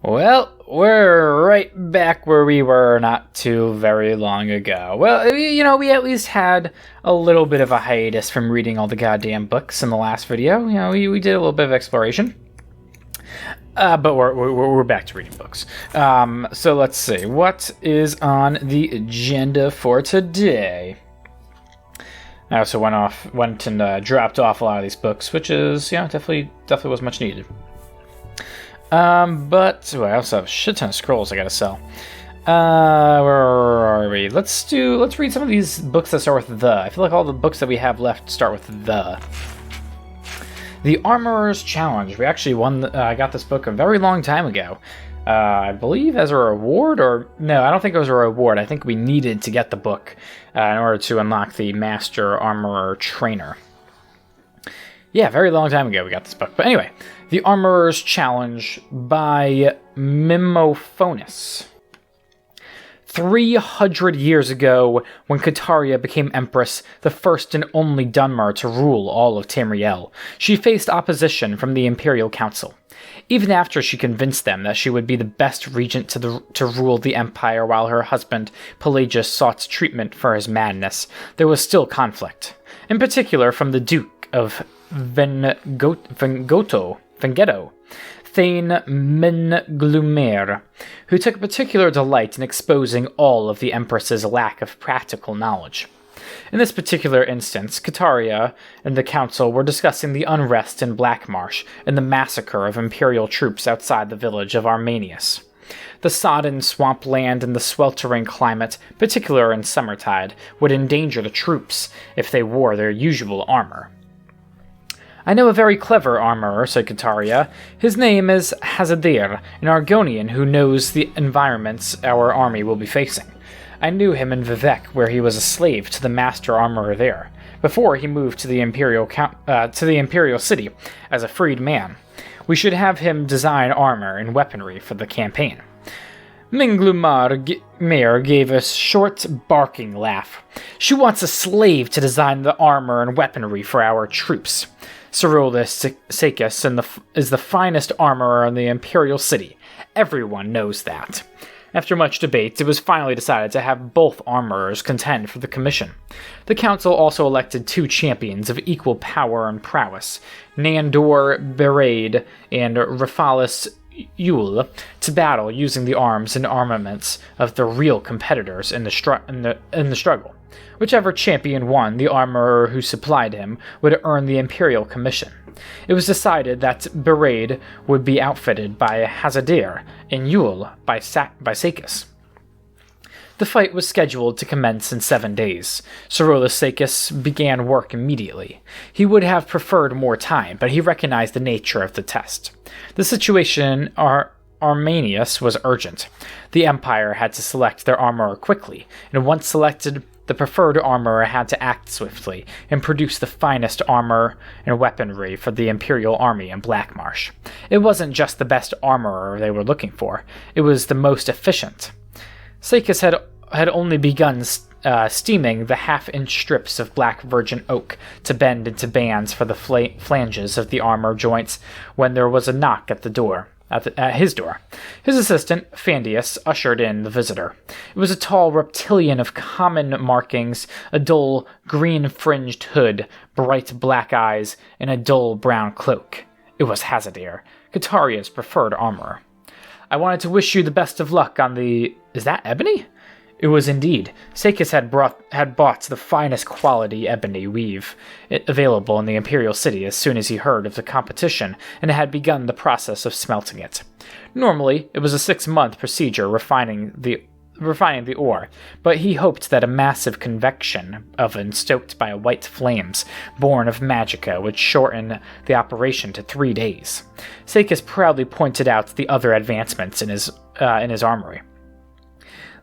Well, we're right back where we were not too very long ago. Well, we at least had a little bit of a hiatus from reading all the goddamn books in the last video. We did a little bit of exploration. But we're back to reading books. So let's see. What is on the agenda for today? I also went and dropped off a lot of these books, which is, definitely was much needed. But I also have a shit ton of scrolls I gotta sell. Where are we? Let's read some of these books that start with the. I feel like all the books that we have left start with the. The Armorer's Challenge. We actually got this book a very long time ago. I believe as a reward, or no, I don't think it was a reward. I think we needed to get the book in order to unlock the Master Armorer Trainer. Yeah, very long time ago we got this book. But anyway, The Armorer's Challenge by Mimophonus. 300 years ago, when Kataria became Empress, the first and only Dunmer to rule all of Tamriel, she faced opposition from the Imperial Council. Even after she convinced them that she would be the best regent to rule the Empire while her husband, Pelagius, sought treatment for his madness, there was still conflict. In particular from the Duke of Vengetto, Thane Menglumer, who took particular delight in exposing all of the Empress's lack of practical knowledge. In this particular instance, Kataria and the Council were discussing the unrest in Blackmarsh and the massacre of Imperial troops outside the village of Armenius. The sodden swampland and the sweltering climate, particularly in summertide, would endanger the troops if they wore their usual armor. "I know a very clever armorer," said Kataria. "His name is Hazadir, an Argonian who knows the environments our army will be facing. I knew him in Vivek, where he was a slave to the master armorer there, before he moved to the Imperial city as a freed man. We should have him design armor and weaponry for the campaign." Minglumar Mayor gave a short, barking laugh. "She wants a slave to design the armor and weaponry for our troops. Cerulus Sakis is the finest armorer in the Imperial City. Everyone knows that." After much debate, it was finally decided to have both armorers contend for the commission. The council also elected two champions of equal power and prowess, Nandor Berade and Raphalis Yule, to battle using the arms and armaments of the real competitors in the struggle. Whichever champion won, the armorer who supplied him would earn the Imperial Commission. It was decided that Berade would be outfitted by Hazadir and Yule by Sakis. The fight was scheduled to commence in 7 days. Cerulus Sakis began work immediately. He would have preferred more time, but he recognized the nature of the test. The situation Armenius was urgent. The Empire had to select their armorer quickly, and once selected, the preferred armorer had to act swiftly and produce the finest armor and weaponry for the Imperial army in Blackmarsh. It wasn't just the best armorer they were looking for, it was the most efficient. Sakis had only begun steaming the half-inch strips of black virgin oak to bend into bands for the flanges of the armor joints when there was a knock at the door. At his door. His assistant, Phandius, ushered in the visitor. It was a tall reptilian of common markings, a dull green-fringed hood, bright black eyes, and a dull brown cloak. It was Hazadir, Kataria's preferred armorer. "I wanted to wish you the best of luck on the... Is that ebony?" It was indeed. Sakis had bought the finest quality ebony weave available in the Imperial City as soon as he heard of the competition and had begun the process of smelting it. Normally, it was a 6-month procedure refining the ore, but he hoped that a massive convection oven stoked by white flames born of magicka would shorten the operation to 3 days. Sakis proudly pointed out the other advancements in his armory.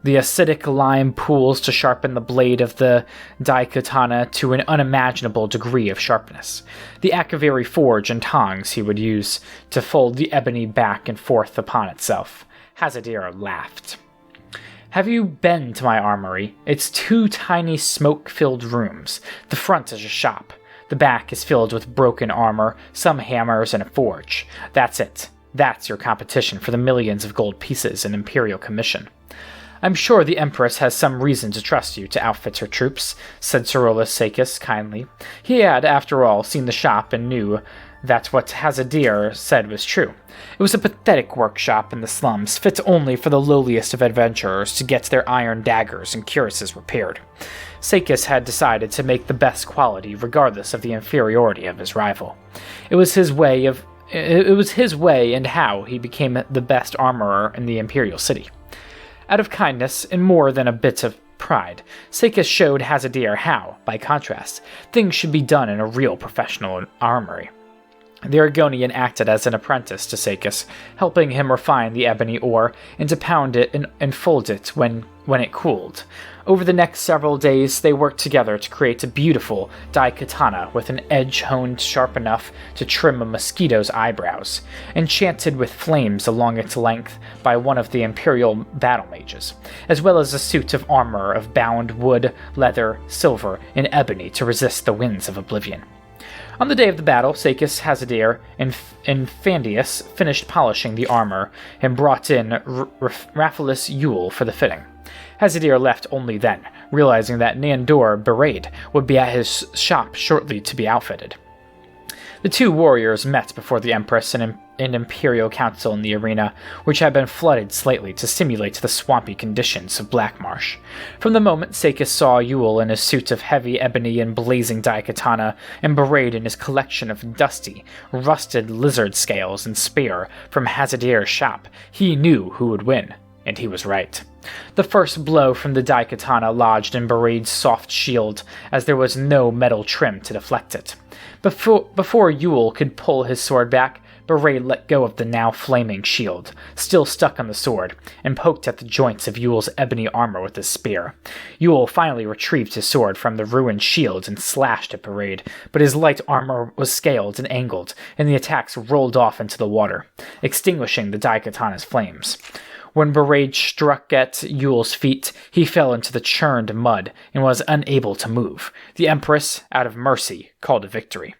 The acidic lime pools to sharpen the blade of the daikatana to an unimaginable degree of sharpness. The akaviri forge and tongs he would use to fold the ebony back and forth upon itself. Hazadir laughed. "Have you been to my armory? It's 2 tiny smoke-filled rooms. The front is a shop. The back is filled with broken armor, some hammers, and a forge. That's it. That's your competition for the millions of gold pieces in Imperial commission. I'm sure the Empress has some reason to trust you to outfit her troops, said Sorolus Sakis kindly. He had, after all, seen the shop and knew that what Hazadir said was true. It was a pathetic workshop in the slums, fit only for the lowliest of adventurers to get their iron daggers and cuirasses repaired. Sakis had decided to make the best quality, regardless of the inferiority of his rival. It was his way and how he became the best armorer in the Imperial city. Out of kindness, and more than a bit of pride, Sakis showed Hazadir how, by contrast, things should be done in a real professional armory. The Argonian acted as an apprentice to Sakis, helping him refine the ebony ore and to pound it and fold it when it cooled. Over the next several days, they worked together to create a beautiful daikatana with an edge honed sharp enough to trim a mosquito's eyebrows, enchanted with flames along its length by one of the Imperial battle mages, as well as a suit of armor of bound wood, leather, silver, and ebony to resist the winds of Oblivion. On the day of the battle, Sakis, Hazadir, and Fandius finished polishing the armor and brought in Raphaelis Yule for the fitting. Hazadir left only then, realizing that Nandor Beraid would be at his shop shortly to be outfitted. The two warriors met before the Empress and an Imperial Council in the arena, which had been flooded slightly to simulate the swampy conditions of Black Marsh. From the moment Sakis saw Yule in his suit of heavy ebony and blazing daikatana, and Beraid in his collection of dusty, rusted lizard scales and spear from Hazadir's shop, he knew who would win, and he was right. The first blow from the daikatana lodged in Beraid's soft shield, as there was no metal trim to deflect it. Before Yule could pull his sword back, Beraid let go of the now flaming shield, still stuck on the sword, and poked at the joints of Yule's ebony armor with his spear. Yule finally retrieved his sword from the ruined shield and slashed at Beraid, but his light armor was scaled and angled, and the attacks rolled off into the water, extinguishing the daikatana's flames. When Beraid struck at Yule's feet, he fell into the churned mud and was unable to move. The Empress, out of mercy, called a victor.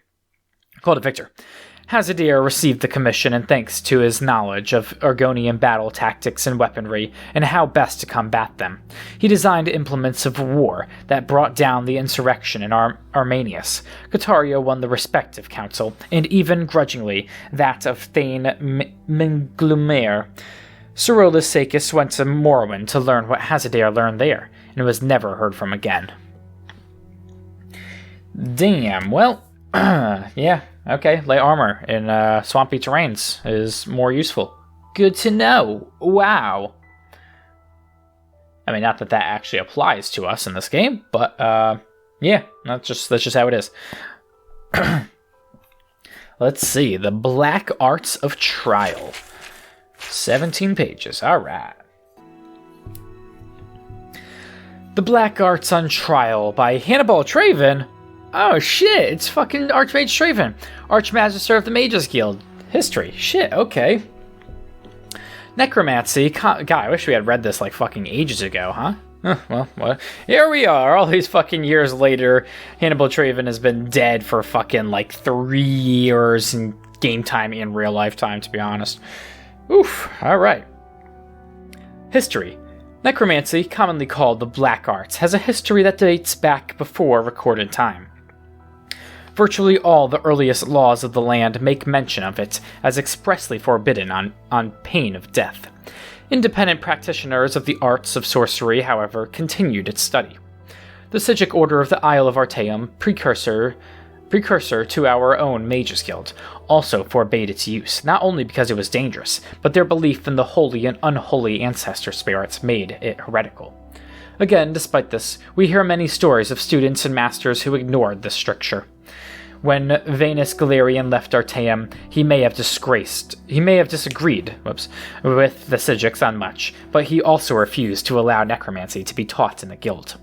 Hazadir received the commission and thanks to his knowledge of Argonian battle tactics and weaponry and how best to combat them. He designed implements of war that brought down the insurrection in Armanius. Cataria won the respect of council, and even grudgingly that of Thane Minglumer. Sorolus Sakis went to Morrowind to learn what Hazadir learned there, and was never heard from again. Damn, well, yeah, okay, light armor in swampy terrains is more useful. Good to know. Wow. I mean, not that that actually applies to us in this game, but yeah, that's just how it is. Let's see, the Black Arts of Trial. 17 pages, alright. The Black Arts on Trial by Hannibal Traven. Oh shit, it's fucking Archmage Traven, Archmagister of the Mages Guild. History, shit, okay. Necromancy, God, I wish we had read this like fucking ages ago, huh? Well, what? Here we are, all these fucking years later. Hannibal Traven has been dead for fucking like 3 years in game time and real life time, to be honest. Oof, alright. History. Necromancy, commonly called the Black Arts, has a history that dates back before recorded time. Virtually all the earliest laws of the land make mention of it as expressly forbidden on pain of death. Independent practitioners of the arts of sorcery, however, continued its study. The Sigic Order of the Isle of Artaeum, precursor to our own Mages Guild, also forbade its use, not only because it was dangerous, but their belief in the holy and unholy ancestor spirits made it heretical. Again, despite this, we hear many stories of students and masters who ignored this stricture. When Vanus Galerian left Artaeum, he may have disagreed with the Sigics on much, but he also refused to allow necromancy to be taught in the guild.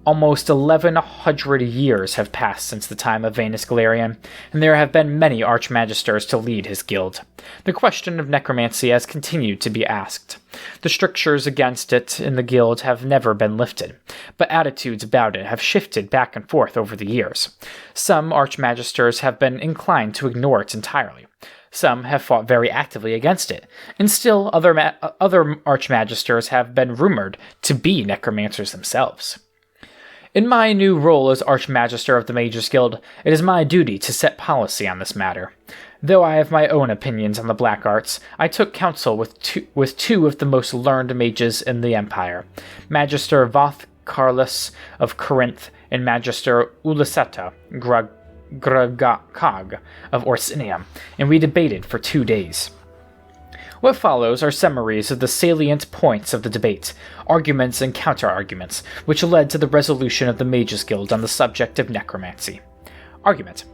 Almost 1,100 years have passed since the time of Vanus Galerian, and there have been many archmagisters to lead his guild. The question of necromancy has continued to be asked. The strictures against it in the guild have never been lifted, but attitudes about it have shifted back and forth over the years. Some archmagisters have been inclined to ignore it entirely. Some have fought very actively against it, and still other archmagisters have been rumored to be necromancers themselves. In my new role as Archmagister of the Mages Guild, it is my duty to set policy on this matter. Though I have my own opinions on the black arts, I took counsel with two of the most learned mages in the Empire, Magister Voth Carlus of Corinth and Magister Ulysseta Gragog of Orsinium, and we debated for 2 days. What follows are summaries of the salient points of the debate, arguments and counter-arguments, which led to the resolution of the Mages Guild on the subject of necromancy. Argument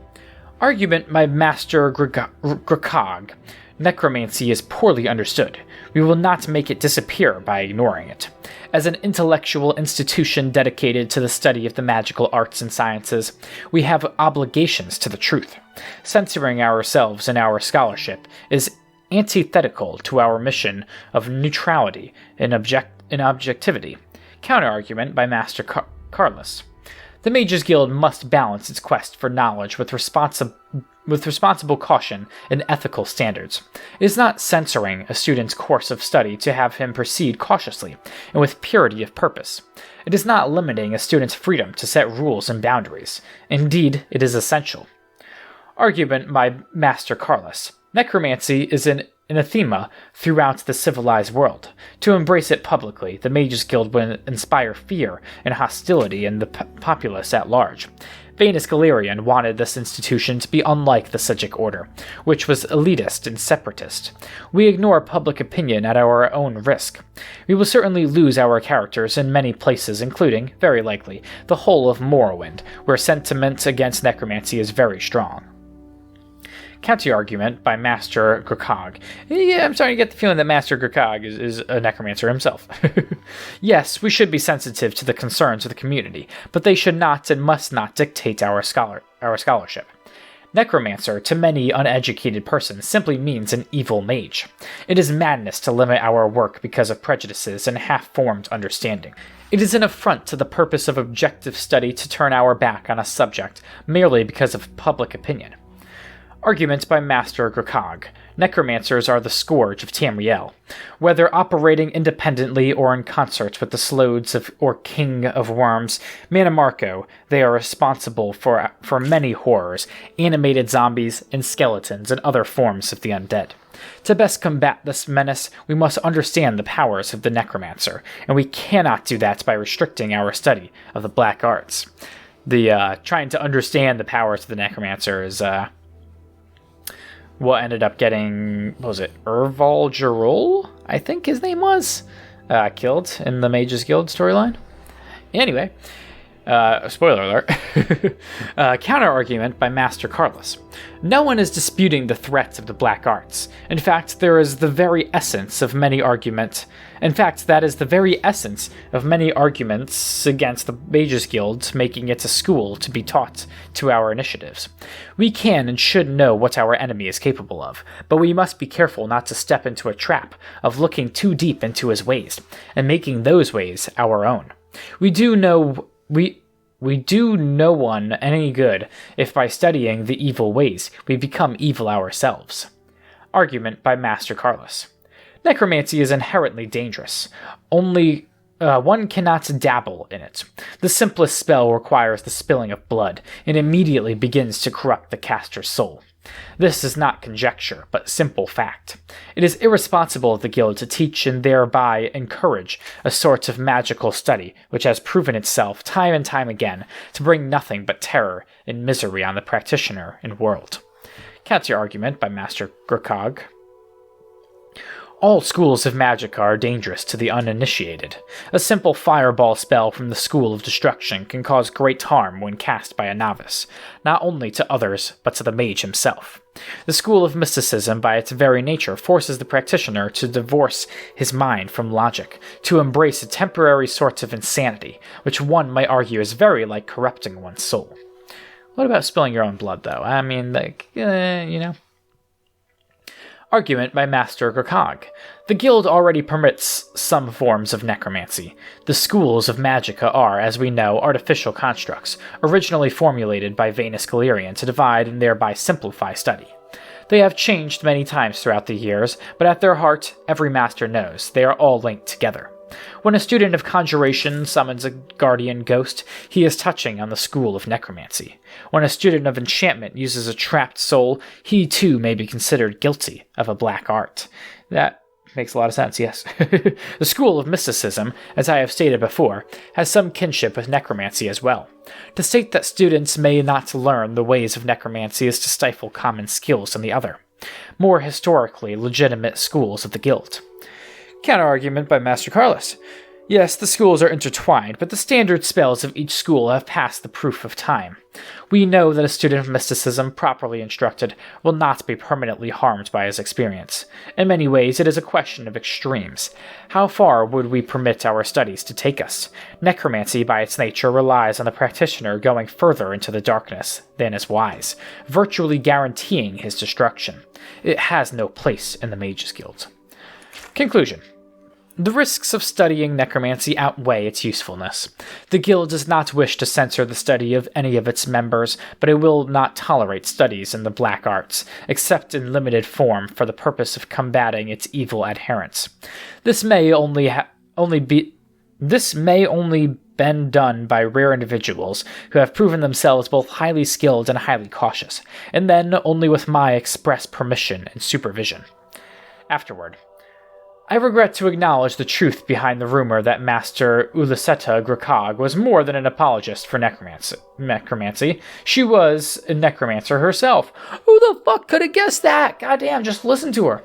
by Master Gragog. Necromancy is poorly understood. We will not make it disappear by ignoring it. As an intellectual institution dedicated to the study of the magical arts and sciences, we have obligations to the truth. Censoring ourselves in our scholarship is antithetical to our mission of neutrality and objectivity. Counter-argument by Master Carlus. The Mages Guild must balance its quest for knowledge with responsible caution and ethical standards. It is not censoring a student's course of study to have him proceed cautiously and with purity of purpose. It is not limiting a student's freedom to set rules and boundaries. Indeed, it is essential. Argument by Master Carlus. Necromancy is an anathema throughout the civilized world. To embrace it publicly, the Mages Guild will inspire fear and hostility in the populace at large. Venus Galerion wanted this institution to be unlike the Psijic Order, which was elitist and separatist. We ignore public opinion at our own risk. We will certainly lose our characters in many places, including, very likely, the whole of Morrowind, where sentiment against necromancy is very strong. Counter-argument by Master Gragog. Yeah, I'm starting to get the feeling that Master Gragog is a necromancer himself. Yes, we should be sensitive to the concerns of the community, but they should not and must not dictate our scholarship. Necromancer, to many uneducated persons, simply means an evil mage. It is madness to limit our work because of prejudices and half-formed understanding. It is an affront to the purpose of objective study to turn our back on a subject merely because of public opinion. Argument by Master Gragog. Necromancers are the scourge of Tamriel. Whether operating independently or in concert with the Slodes or King of Worms, Mannimarco, they are responsible for many horrors, animated zombies, and skeletons, and other forms of the undead. To best combat this menace, we must understand the powers of the necromancer, and we cannot do that by restricting our study of the black arts. Trying to understand the powers of the necromancer is, what ended up getting, Erval Jarol, I think his name was, killed in the Mages Guild storyline. Anyway, spoiler alert. Counter-argument by Master Carlus. No one is disputing the threats of the black arts. In fact, that is the very essence of many arguments against the Mages Guild, making it a school to be taught to our initiatives. We can and should know what our enemy is capable of, but we must be careful not to step into a trap of looking too deep into his ways, and making those ways our own. We do no one any good if by studying the evil ways we become evil ourselves. Argument by Master Carlus. Necromancy is inherently dangerous. Only one cannot dabble in it. The simplest spell requires the spilling of blood, and immediately begins to corrupt the caster's soul. This is not conjecture, but simple fact. It is irresponsible of the guild to teach and thereby encourage a sort of magical study which has proven itself time and time again to bring nothing but terror and misery on the practitioner and world. Counter-argument by Master Gragog. All schools of magic are dangerous to the uninitiated. A simple fireball spell from the School of Destruction can cause great harm when cast by a novice, not only to others, but to the mage himself. The School of Mysticism, by its very nature, forces the practitioner to divorce his mind from logic, to embrace a temporary sort of insanity, which one might argue is very like corrupting one's soul. What about spilling your own blood, though? I mean, Argument by Master Gragog. The guild already permits some forms of necromancy. The schools of Magicka are, as we know, artificial constructs, originally formulated by Venus Galerion to divide and thereby simplify study. They have changed many times throughout the years, but at their heart, every master knows they are all linked together. When a student of conjuration summons a guardian ghost, he is touching on the school of necromancy. When a student of enchantment uses a trapped soul, he too may be considered guilty of a black art. That makes a lot of sense, yes. The school of mysticism, as I have stated before, has some kinship with necromancy as well. To state that students may not learn the ways of necromancy is to stifle common skills in the other, more historically legitimate schools of the guild. Counter-argument by Master Carlos. Yes, the schools are intertwined, but the standard spells of each school have passed the proof of time. We know that a student of mysticism, properly instructed, will not be permanently harmed by his experience. In many ways, it is a question of extremes. How far would we permit our studies to take us? Necromancy, by its nature, relies on the practitioner going further into the darkness than is wise, virtually guaranteeing his destruction. It has no place in the Mages Guild. Conclusion. The risks of studying necromancy outweigh its usefulness. The guild does not wish to censor the study of any of its members, but it will not tolerate studies in the black arts, except in limited form for the purpose of combating its evil adherents. This may only been done by rare individuals who have proven themselves both highly skilled and highly cautious, and then only with my express permission and supervision. Afterward. I regret to acknowledge the truth behind the rumor that Master Ulysseta Grakog was more than an apologist for necromancy. She was a necromancer herself. Who the fuck could have guessed that? Goddamn, just listen to her.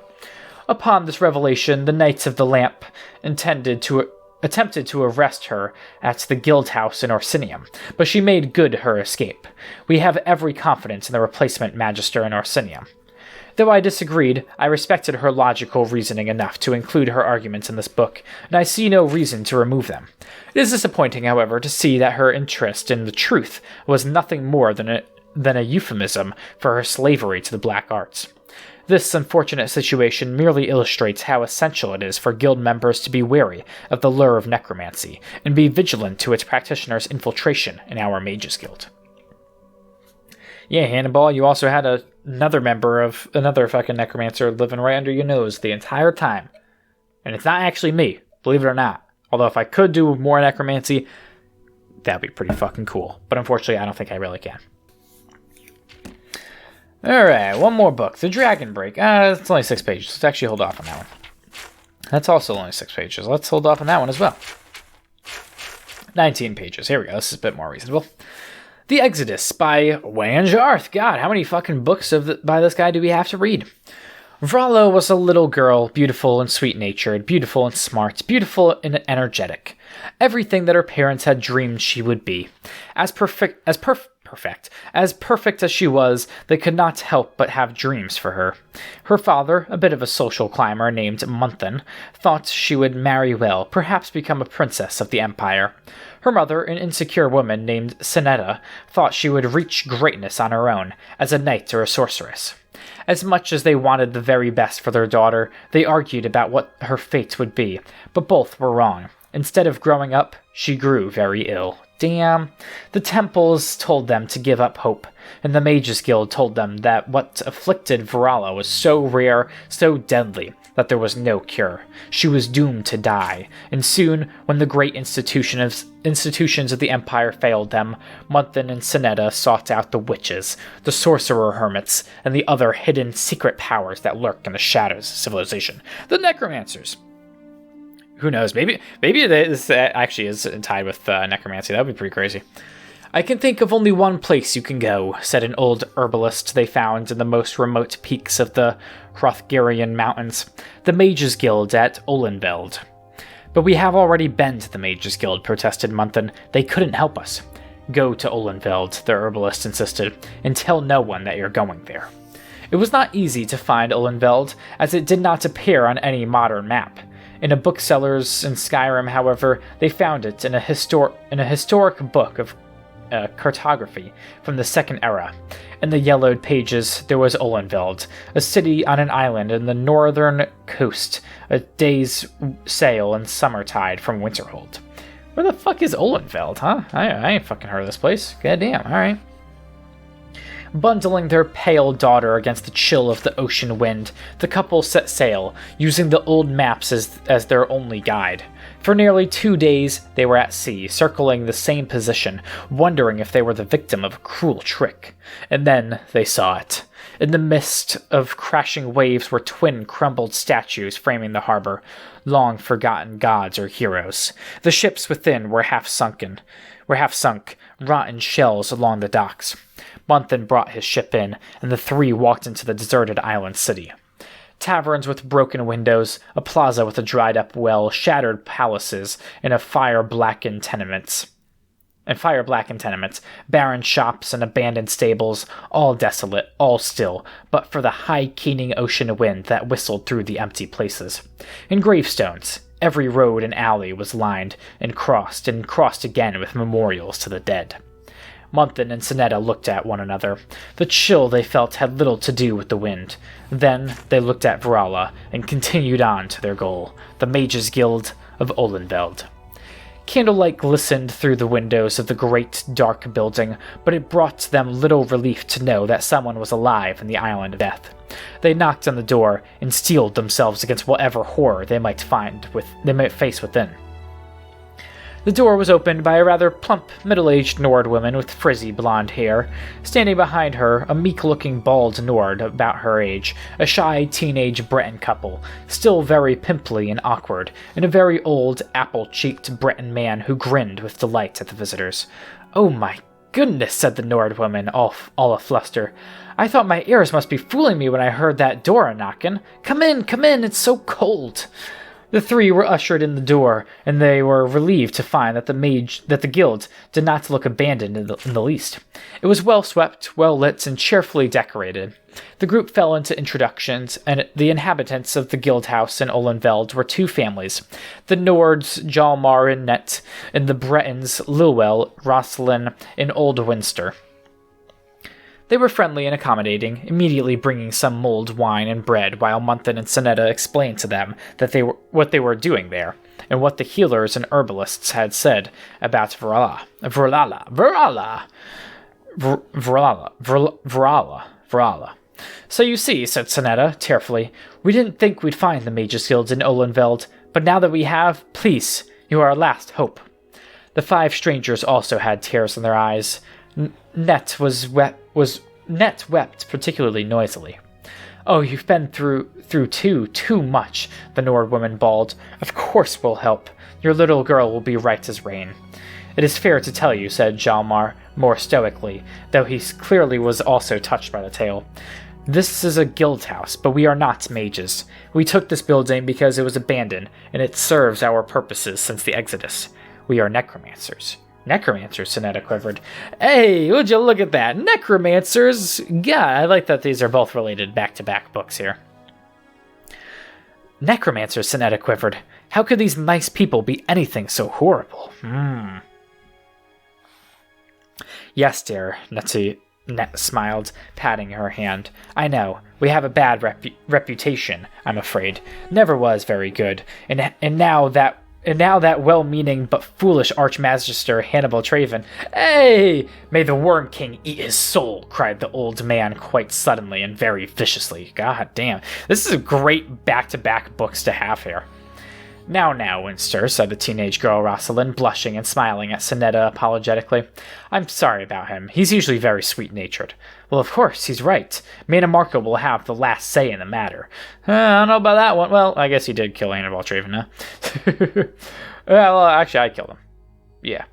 Upon this revelation, the Knights of the Lamp attempted to arrest her at the guild house in Orsinium, but she made good her escape. We have every confidence in the replacement Magister in Orsinium. Though I disagreed, I respected her logical reasoning enough to include her arguments in this book, and I see no reason to remove them. It is disappointing, however, to see that her interest in the truth was nothing more than a euphemism for her slavery to the black arts. This unfortunate situation merely illustrates how essential it is for guild members to be wary of the lure of necromancy, and be vigilant to its practitioners' infiltration in our Mages Guild. Yeah, Hannibal, you also had another fucking necromancer living right under your nose the entire time. And it's not actually me, believe it or not. Although if I could do more necromancy, that'd be pretty fucking cool. But unfortunately, I don't think I really can. Alright, one more book. The Dragon Break. It's only 6 pages. Let's actually hold off on that one. That's also only 6 pages. Let's hold off on that one as well. 19 pages. Here we go. This is a bit more reasonable. The Exodus by Wayne Jarth. God, how many fucking books by this guy do we have to read? Vrala was a little girl, beautiful and sweet-natured, beautiful and smart, beautiful and energetic. Everything that her parents had dreamed she would be. As perfect as she was, they could not help but have dreams for her. Her father, a bit of a social climber named Munthan, thought she would marry well, perhaps become a princess of the Empire. Her mother, an insecure woman named Sinetta, thought she would reach greatness on her own, as a knight or a sorceress. As much as they wanted the very best for their daughter, they argued about what her fate would be, but both were wrong. Instead of growing up, she grew very ill. Damn. The temples told them to give up hope, and the Mages Guild told them that what afflicted Vrala was so rare, so deadly, that there was no cure. She was doomed to die, and soon, when the great institutions of the Empire failed them, Munthan and Sinetta sought out the witches, the sorcerer hermits, and the other hidden secret powers that lurk in the shadows of civilization. The necromancers. Who knows? Maybe this actually is tied with necromancy. That would be pretty crazy. I can think of only one place you can go, said an old herbalist they found in the most remote peaks of the Hrothgarian Mountains, the Mages Guild at Olenveld. But we have already been to the Mages Guild, protested Munthan. They couldn't help us. Go to Olenveld, the herbalist insisted, and tell no one that you're going there. It was not easy to find Olenveld, as it did not appear on any modern map. In a bookseller's in Skyrim, however, they found it in a historic book of cartography from the Second Era. In the yellowed pages, there was Olenveld, a city on an island in the northern coast, a day's sail in summertide from Winterhold. Where the fuck is Olenveld, huh? I ain't fucking heard of this place. Goddamn, alright. Bundling their pale daughter against the chill of the ocean wind, the couple set sail, using the old maps as their only guide. For nearly 2 days, they were at sea, circling the same position, wondering if they were the victim of a cruel trick. And then they saw it. In the midst of crashing waves were twin crumbled statues framing the harbor, long-forgotten gods or heroes. The ships within were half sunk, rotten shells along the docks. Munthin brought his ship in, and the three walked into the deserted island city. Taverns with broken windows, a plaza with a dried-up well, shattered palaces, and fire-blackened tenements, barren shops and abandoned stables, all desolate, all still, but for the high keening ocean wind that whistled through the empty places. And gravestones. Every road and alley was lined and crossed again with memorials to the dead. Munthin and Sonetta looked at one another. The chill they felt had little to do with the wind. Then they looked at Virala and continued on to their goal, the Mages Guild of Olenveld. Candlelight glistened through the windows of the great, dark building, but it brought them little relief to know that someone was alive in the Island of Death. They knocked on the door and steeled themselves against whatever horror they might face within. The door was opened by a rather plump, middle-aged Nord woman with frizzy blonde hair. Standing behind her, a meek-looking bald Nord about her age, a shy teenage Breton couple, still very pimply and awkward, and a very old, apple-cheeked Breton man who grinned with delight at the visitors. "Oh my goodness," said the Nord woman, all afluster. "I thought my ears must be fooling me when I heard that door a-knockin'. Come in, it's so cold." The three were ushered in the door, and they were relieved to find that the guild did not look abandoned in the least. It was well swept, well lit, and cheerfully decorated. The group fell into introductions, and the inhabitants of the guild house in Olenveld were two families: the Nords, Hjalmar and Net, and the Bretons, Lilwell, Rosalind, and Old Winster. They were friendly and accommodating, immediately bringing some mulled wine and bread while Munthin and Sonetta explained to them what they were doing there, and what the healers and herbalists had said about Virala. "So you see," said Sonetta, tearfully, "we didn't think we'd find the Mages Guild in Olenveld, but now that we have, please, you are our last hope." The five strangers also had tears in their eyes. Net wept particularly noisily. "Oh, you've been through too much," the Nord woman bawled. "Of course we'll help. Your little girl will be right as rain." "It is fair to tell you," said Hjalmar, more stoically, though he clearly was also touched by the tale. "This is a guild house, but we are not mages. We took this building because it was abandoned, and it serves our purposes since the Exodus. We are necromancers." "Necromancers," Sonetta quivered. "Hey, would you look at that? Necromancers! Yeah, I like that these are both related back-to-back books here." "Necromancers," Sonetta quivered. "How could these nice people be anything so horrible?" "Yes, dear," Net smiled, patting her hand. "I know. We have a bad reputation, I'm afraid. Never was very good. And now that well-meaning but foolish Archmagister Hannibal Traven—" "Hey! May the Worm King eat his soul!" cried the old man quite suddenly and very viciously. God damn. This is a great back-to-back books to have here. Now, Winster," said the teenage girl Rosalind, blushing and smiling at Sonetta apologetically. "I'm sorry about him. He's usually very sweet-natured." "Well, of course, he's right. Mana Marco will have the last say in the matter." "I don't know about that one." "Well, I guess he did kill Hannibal Traven, huh?" Well, actually, I killed him. Yeah.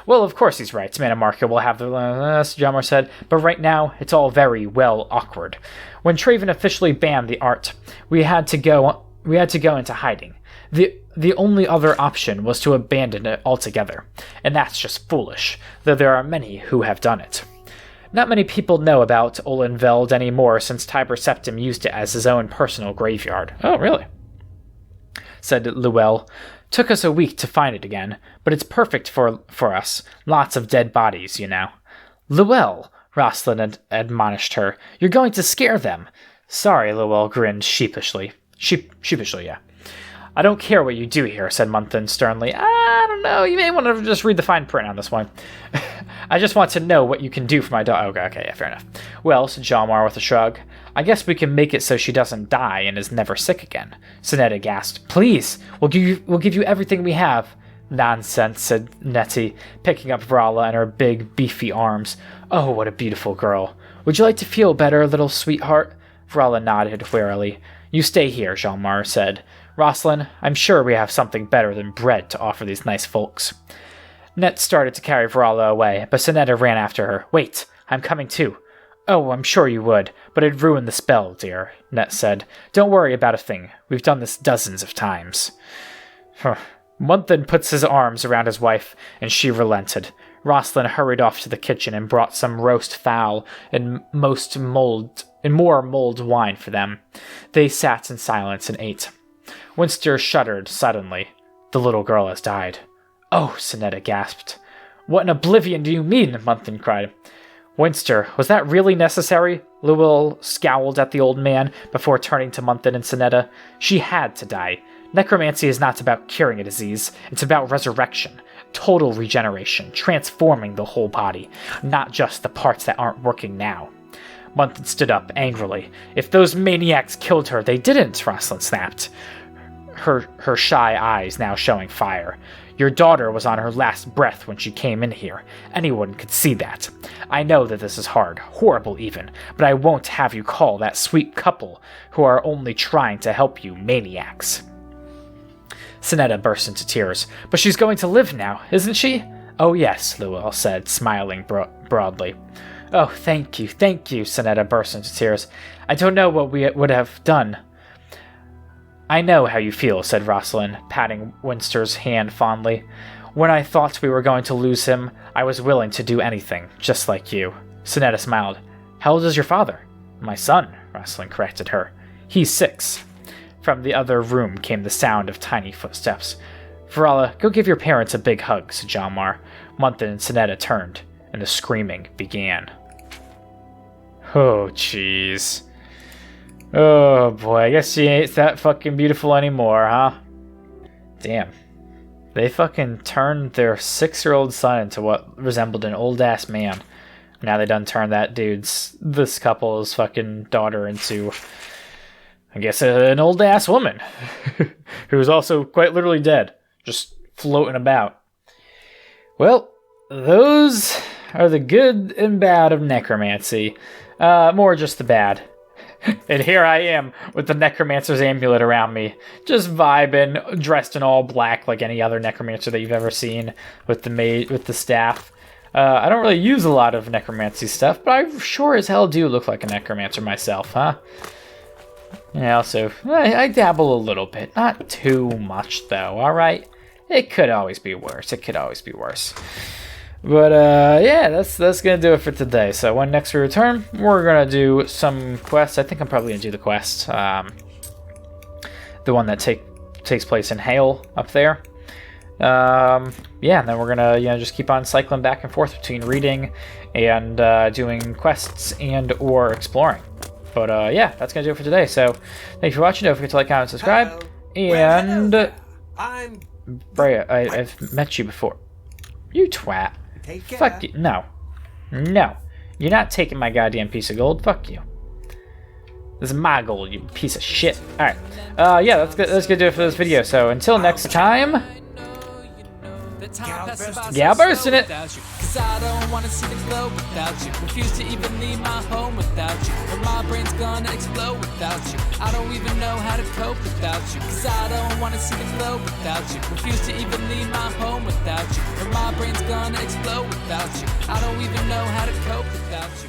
"Well, of course he's right. Mana Marco will have the Hjalmar said. "But right now, it's all very well awkward. When Traven officially banned the art, we had to go into hiding. The only other option was to abandon it altogether, and that's just foolish, though there are many who have done it. Not many people know about Olenveld anymore since Tiber Septim used it as his own personal graveyard." "Oh, really?" said Llewell. "Took us a week to find it again, but it's perfect for us. Lots of dead bodies, you know." "Llewell," Rosalind admonished her, "you're going to scare them." "Sorry," Llewell grinned sheepishly. Sheepishly, yeah. "I don't care what you do here," said Munthin sternly. "I don't know, you may want to just read the fine print on this one." I just want to know what you can do for my daughter. Okay, yeah, fair enough. Well, said Jalmar with a shrug, I guess we can make it so she doesn't die and is never sick again. Sonetta gasped. Please, we'll give you everything we have. Nonsense, said Nettie, picking up Vrala in her big, beefy arms. Oh, what a beautiful girl. Would you like to feel better, little sweetheart? Vrala nodded wearily. You stay here, Jalmar said. Rosalind, I'm sure we have something better than bread to offer these nice folks. Net started to carry Vrala away, but Sonetta ran after her. Wait, I'm coming too. Oh, I'm sure you would, but it'd ruin the spell, dear, Net said. Don't worry about a thing. We've done this dozens of times. Munthin puts his arms around his wife, and she relented. Rosalind hurried off to the kitchen and brought some roast fowl and more mulled wine for them. They sat in silence and ate. Winster shuddered suddenly. The little girl has died. Oh, Sonetta gasped. What in Oblivion do you mean? Munthin cried. Winster, was that really necessary? Llewell scowled at the old man before turning to Munthin and Sonetta. She had to die. Necromancy is not about curing a disease. It's about resurrection. Total regeneration, transforming the whole body, not just the parts that aren't working now. Munthin stood up angrily. If those maniacs killed her, they didn't, Rosalind snapped, her shy eyes now showing fire. Your daughter was on her last breath when she came in here. Anyone could see that. I know that this is hard, horrible even, but I won't have you call that sweet couple who are only trying to help you maniacs. Sonetta burst into tears. But she's going to live now, isn't she? Oh yes, Llewell said, smiling broadly. Oh, thank you, Sonetta burst into tears. I don't know what we would have done. I know how you feel, said Rosalind, patting Winster's hand fondly. When I thought we were going to lose him, I was willing to do anything, just like you. Sonetta smiled. How old is your father? My son, Rosalind corrected her. He's 6. From the other room came the sound of tiny footsteps. Vrala, go give your parents a big hug, said Jalmar. Munthin and Sonetta turned, and the screaming began. Oh, jeez. Oh, boy, I guess she ain't that fucking beautiful anymore, huh? Damn. They fucking turned their 6-year-old son into what resembled an old-ass man. Now they done turned this couple's fucking daughter into, I guess, an old-ass woman. Who's also quite literally dead. Just floating about. Well, those are the good and bad of necromancy. More just the bad. And here I am with the necromancer's amulet around me, just vibing, dressed in all black like any other necromancer that you've ever seen, with the staff. I don't really use a lot of necromancy stuff, but I sure as hell do look like a necromancer myself, huh? Yeah, so I dabble a little bit, not too much though. All right, it could always be worse. But, yeah, that's gonna do it for today. So when next we return, we're gonna do some quests. I think I'm probably gonna do the quest, the one that takes place in Hale up there. Yeah, and then we're gonna, just keep on cycling back and forth between reading and doing quests and or exploring. But, yeah, that's gonna do it for today. So thank you for watching. Don't forget to like, comment, subscribe. And Brea, I've met you before. You twat. Fuck you. No. You're not taking my goddamn piece of gold. Fuck you. This is my gold, you piece of shit. Alright. Yeah, that's gonna do it for this video. So until next time, Gal burst in it. Cause I don't wanna see the glow without you. Refuse to even leave my home without you. Or my brain's gonna explode without you. I don't even know how to cope without you. Cause I don't wanna see the glow without you. Refuse to even leave my home without you. Or my brain's gonna explode without you. I don't even know how to cope without you.